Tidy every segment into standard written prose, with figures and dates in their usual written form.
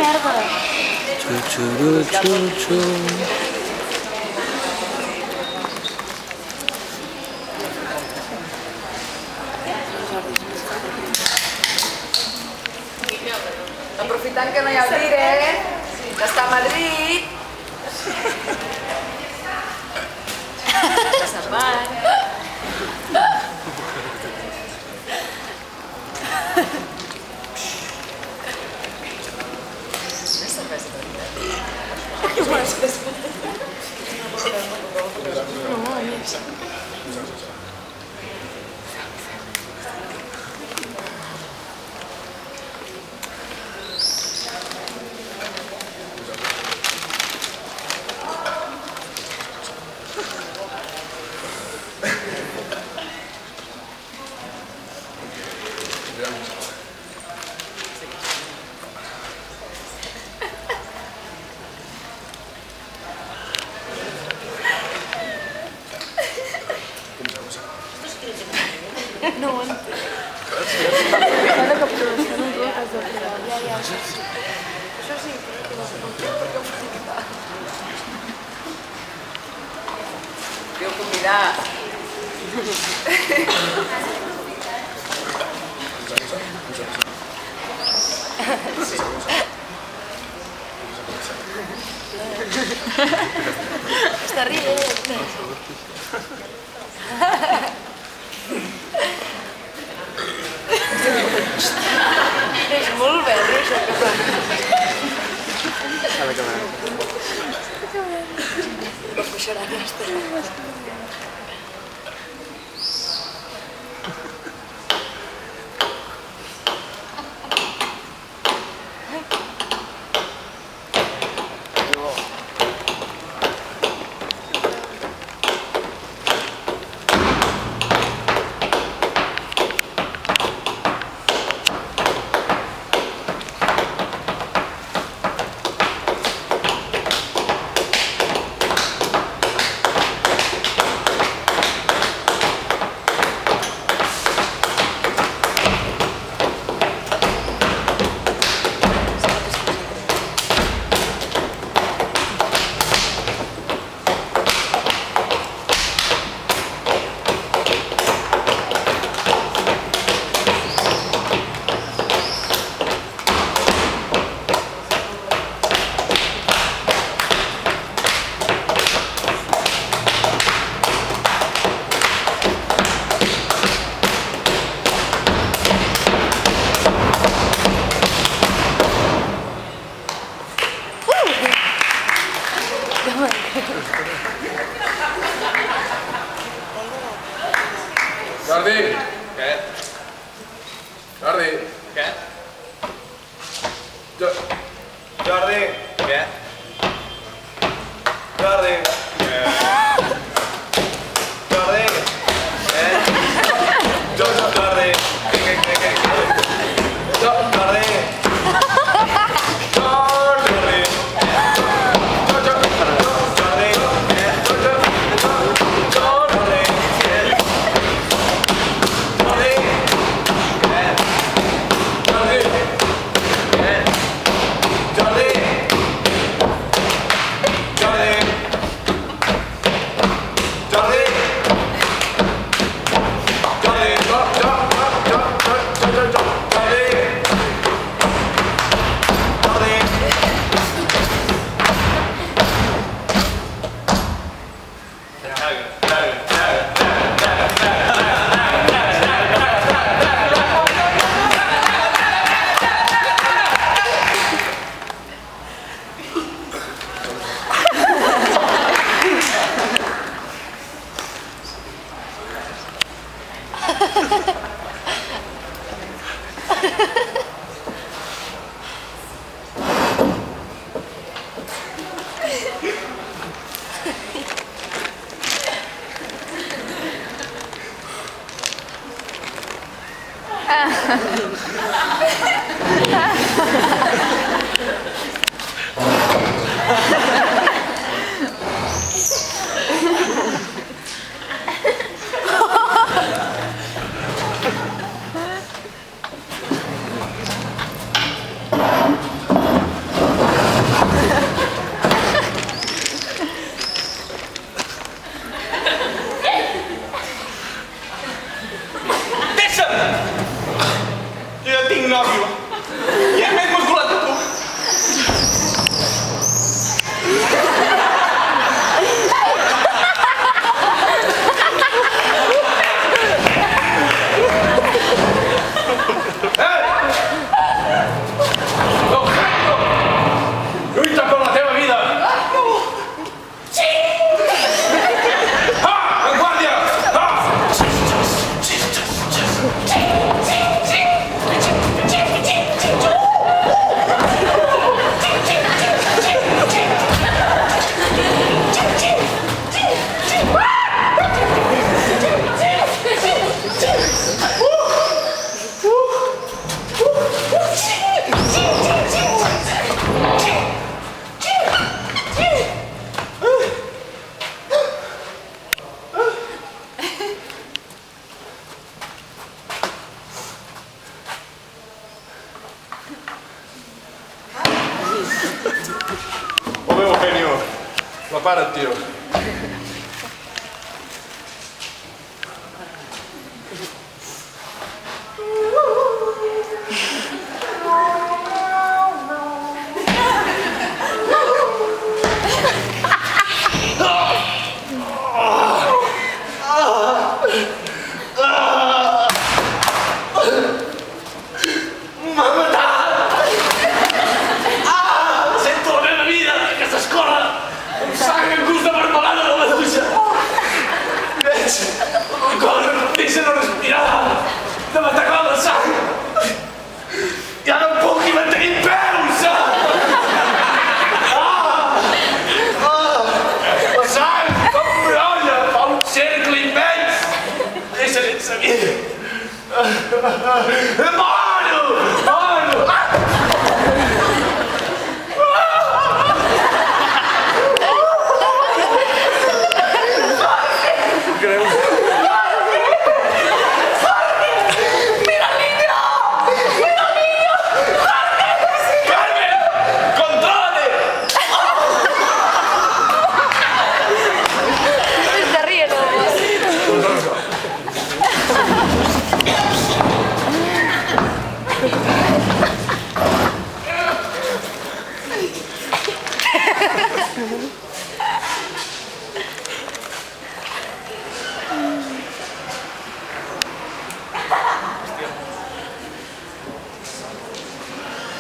merda. Aprofitant que no hi ha el Dire, que està a Madrid. Que se'n van. Més cervesa, de veritat. Que bones cervesa. No, amics. No ho entenc. Fa la captura, no ho has de fer. Ja. Això sí, però que ho fica. Deu convidar. Està rient. És molt verd, això que fa. A la càmera. No puixarà aquesta. Jordi! Què? Jordi! Què? Jordi! Què? Jordi! Què? Jordi! Què? Jordi! Què? Jordi! Ho veo genio. La para, tio.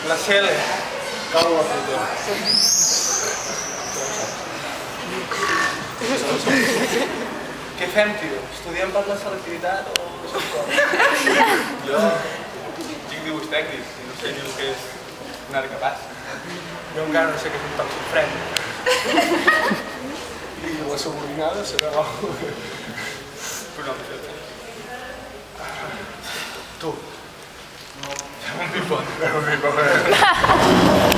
La Cele. Cago la puta. Què fem, tio? Estudiem per la selectivitat o no sé com? Jo tinc dibuix tècnic i no sé ni el que és un art capaç. Jo encara no sé què és un tòxic fred. I la subordinada serà... Però no, tu. Un pipot. Un pipot.